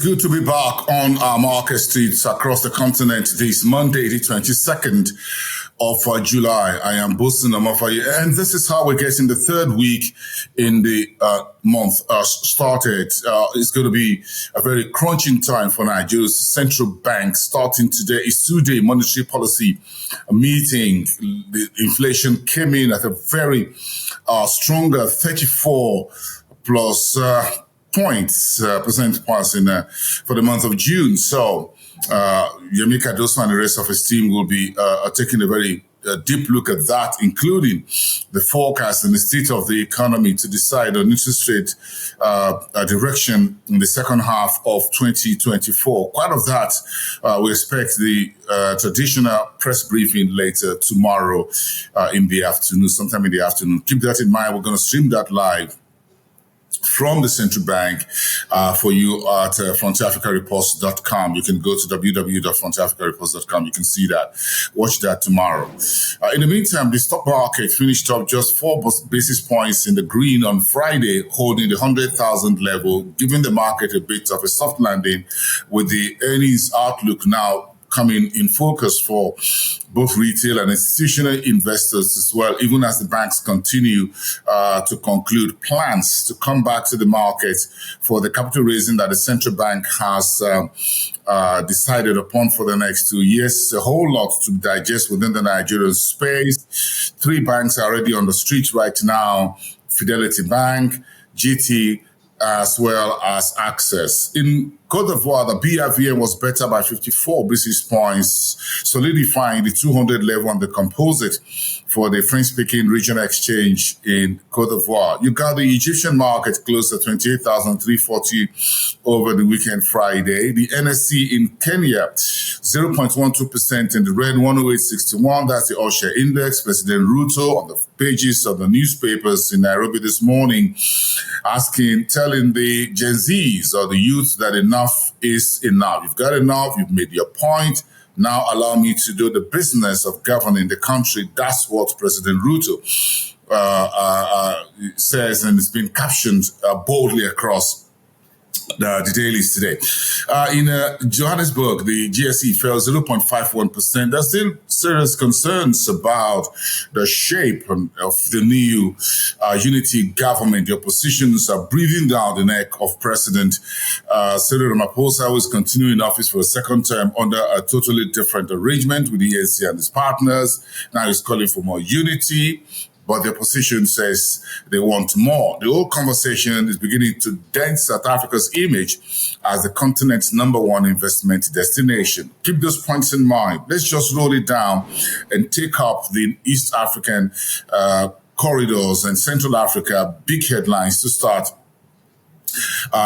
good to be back on our market streets across the continent this Monday, the 22nd of July. I am Bosun Amafaye, and this is how we're getting the third week in the month started. It's going to be a very crunching time for Nigeria's central bank. Starting today, it's two-day monetary policy meeting. The inflation came in at a very stronger 34 plus percent points for the month of June. So Yemi Cardoso and the rest of his team will be taking a very deep look at that, including the forecast and the state of the economy to decide on interest rate direction in the second half of 2024. Quite of that, we expect the traditional press briefing later tomorrow in the afternoon, sometime in the afternoon. Keep that in mind. We're going to stream that live from the central bank for you at frontierafricareports.com. You can go to www.frontierafricareports.com. You can see that. Watch that tomorrow. In the meantime, the stock market finished up just 4 basis points in the green on Friday, holding the 100,000 level, giving the market a bit of a soft landing with the earnings outlook now coming in focus for both retail and institutional investors as well, even as the banks continue to conclude plans to come back to the market for the capital raising that the central bank has decided upon for the next 2 years. A whole lot to digest within the Nigerian space. 3 banks are already on the street right now: Fidelity Bank, GT, as well as Access. In Côte d'Ivoire, the BRVM was better by 54 basis points, solidifying the 200 level on the composite for the French-speaking regional exchange in Côte d'Ivoire. You got the Egyptian market closed at 28,340 over the weekend Friday. The NSC in Kenya, 0.12% in the red, 108.61. That's the all-share index. President Ruto on the pages of the newspapers in Nairobi this morning telling the Gen Zs or the youth that enough is enough. You've got enough. You've made your point. Now allow me to do the business of governing the country. That's what President Ruto says, and it's been captioned boldly across the dailies today. In Johannesburg, the GSE fell 0.51%. There's still serious concerns about the shape of the new unity government. The oppositions are breathing down the neck of President Cyril Ramaphosa, who is continuing in office for a second term under a totally different arrangement with the ANC and his partners. Now he's calling for more unity, but the opposition says they want more. The whole conversation is beginning to dent South Africa's image as the continent's #1 investment destination. Keep those points in mind. Let's just roll it down and take up the East African corridors and Central Africa big headlines to start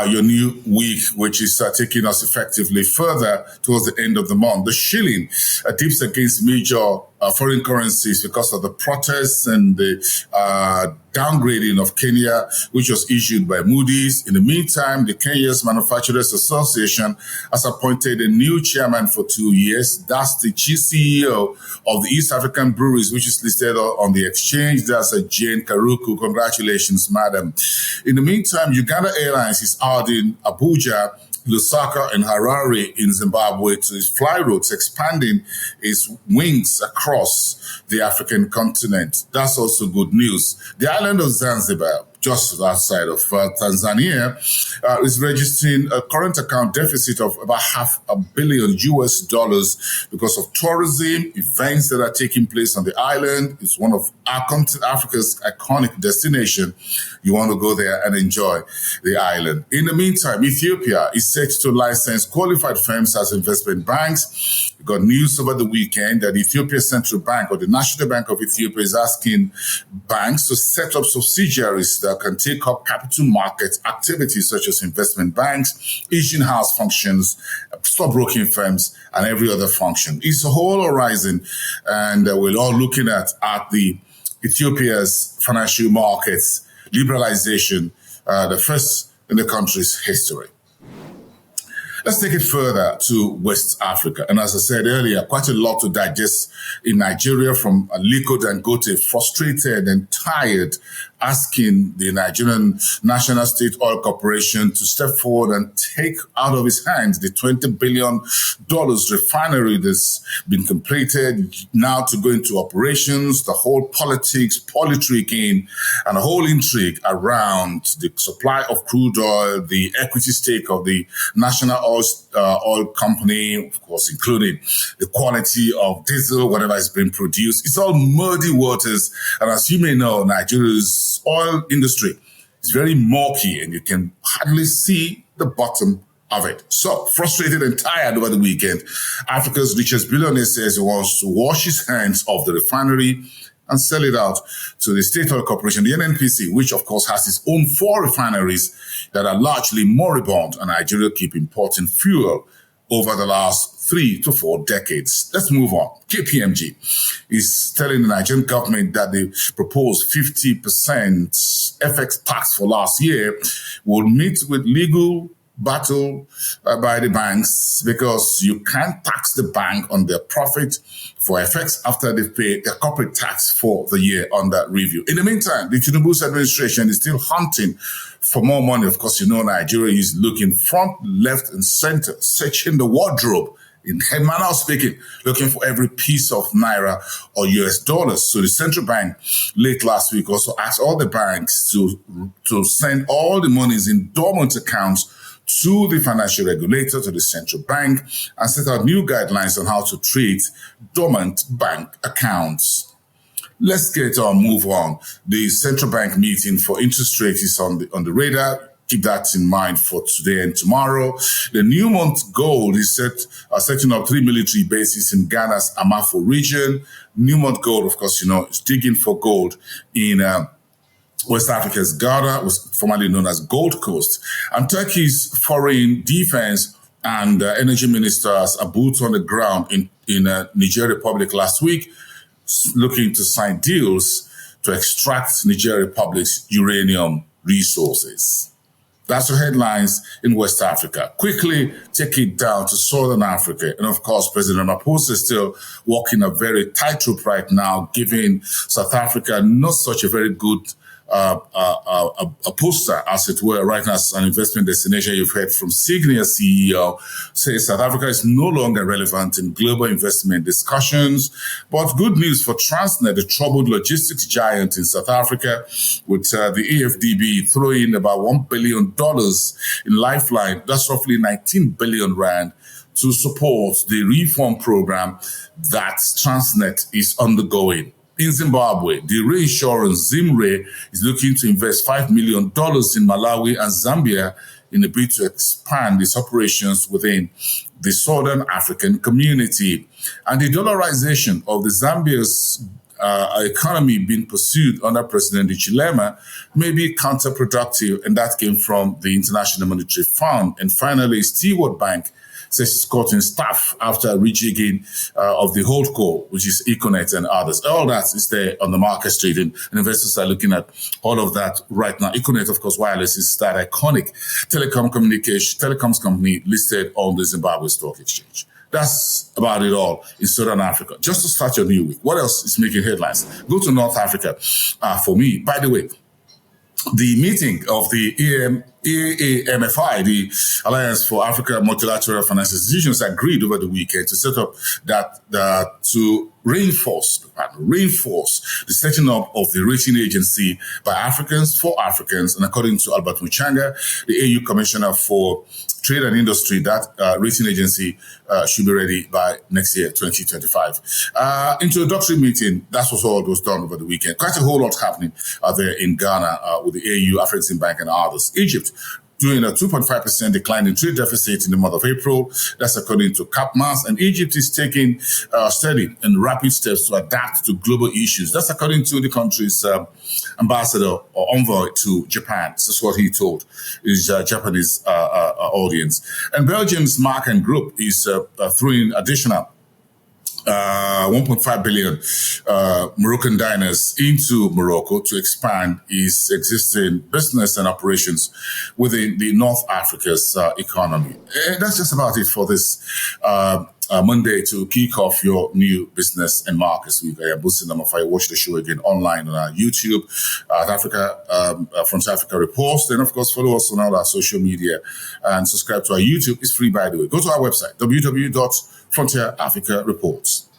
your new week, which is taking us effectively further towards the end of the month. The shilling dips against major foreign currencies because of the protests and the downgrading of Kenya, which was issued by Moody's. In the meantime, the Kenya's Manufacturers Association has appointed a new chairman for 2 years. That's the chief CEO of the East African Breweries, which is listed on the exchange. That's Jane Karuku. Congratulations, madam. In the meantime, Uganda Airlines is adding Abuja, Lusaka, and Harare in Zimbabwe to its fly routes, expanding its wings across the African continent. That's also good news. The island of Zanzibar, just outside of Tanzania, is registering a current account deficit of about $500 million because of tourism events that are taking place on the island. It's one of Africa's iconic destinations. You want to go there and enjoy the island. In the meantime, Ethiopia is set to license qualified firms as investment banks. We got news over the weekend that Ethiopia Central Bank, or the National Bank of Ethiopia, is asking banks to set up subsidiaries that can take up capital market activities such as investment banks, issuing house functions, stockbroking firms, and every other function. It's a whole horizon, and we're all looking at the Ethiopia's financial markets liberalization, the first in the country's history. Let's take it further to West Africa. And as I said earlier, quite a lot to digest in Nigeria from Aliko Dangote, frustrated and tired asking the Nigerian National State Oil Corporation to step forward and take out of his hands the $20 billion refinery that's been completed, now to go into operations, the whole politics, politicking, and the whole intrigue around the supply of crude oil, the equity stake of the National Oil Company, of course, including the quality of diesel, whatever is being produced. It's all muddy waters. And as you may know, Nigeria's oil industry is very murky and you can hardly see the bottom of it. So, frustrated and tired over the weekend, Africa's richest billionaire says he wants to wash his hands of the refinery and sell it out to the State Oil Corporation, the NNPC, which of course has its own 4 refineries that are largely moribund, and Nigeria keep importing fuel over the last 3 to 4 decades. Let's move on. KPMG is telling the Nigerian government that the proposed 50% FX tax for last year will meet with legal battle by the banks, because you can't tax the bank on their profit for FX after they've paid their corporate tax for the year under review. In the meantime, the Tinubu's administration is still hunting for more money. Of course, you know, Nigeria is looking front, left, and center, searching the wardrobe, in a manner of speaking, looking for every piece of naira or US dollars. So the central bank late last week also asked all the banks to send all the monies in dormant accounts to the financial regulator, to the central bank, and set out new guidelines on how to treat dormant bank accounts. Let's move on. The central bank meeting for interest rates is on the radar. Keep that in mind for today and tomorrow. The new month goal is setting up 3 military bases in Ghana's Amafo region. New month goal, of course, you know, is digging for gold in West Africa's Ghana, was formerly known as Gold Coast. And Turkey's foreign defense and energy ministers are boots on the ground in Niger Republic last week, looking to sign deals to extract Niger Republic's uranium resources. That's the headlines in West Africa. Quickly take it down to Southern Africa. And of course, President Ramaphosa is still walking a very tightrope right now, giving South Africa not such a very good a poster, as it were, right now as an investment destination. You've heard from Signia CEO say South Africa is no longer relevant in global investment discussions. But good news for Transnet, the troubled logistics giant in South Africa, with the AFDB throwing about $1 billion in lifeline. That's roughly 19 billion rand to support the reform program that Transnet is undergoing. In Zimbabwe, the reinsurance Zimre is looking to invest $5 million in Malawi and Zambia in a bid to expand its operations within the Southern African community. And the dollarization of the Zambia's economy being pursued under President Hichilema may be counterproductive, and that came from the International Monetary Fund. And finally, Stewart Bank says it's cutting staff after rejigging of the holdco, which is Econet and others. All that is there on the market street, and investors are looking at all of that right now. Econet, of course, wireless is that iconic telecoms company listed on the Zimbabwe Stock Exchange. That's about it all in Southern Africa. Just to start your new week, what else is making headlines? Go to North Africa for me. By the way, the meeting of the AAMFI, the Alliance for Africa Multilateral Financial Institutions, agreed over the weekend to set up to reinforce the setting up of the rating agency by Africans for Africans. And according to Albert Muchanga, the AU Commissioner for Trade and Industry, that rating agency should be ready by next year, 2025. Introductory meeting, that was all that was done over the weekend. Quite a whole lot happening there in Ghana with the AU, Afreximbank, and others. Egypt doing a 2.5% decline in trade deficit in the month of April. That's according to CAPMAS. And Egypt is taking steady and rapid steps to adapt to global issues. That's according to the country's ambassador or envoy to Japan. This is what he told his Japanese audience. And Belgium's Mark and Group is throwing additional 1.5 billion Moroccan diners into Morocco to expand its existing business and operations within the North Africa's economy. And that's just about it for this Monday to kick off your new business and markets week. I am boosting them. If I watch the show again online on our YouTube, Front Africa Reports. Then, of course, follow us on all our social media and subscribe to our YouTube. It's free, by the way. Go to our website, www.frontierafricareports.com.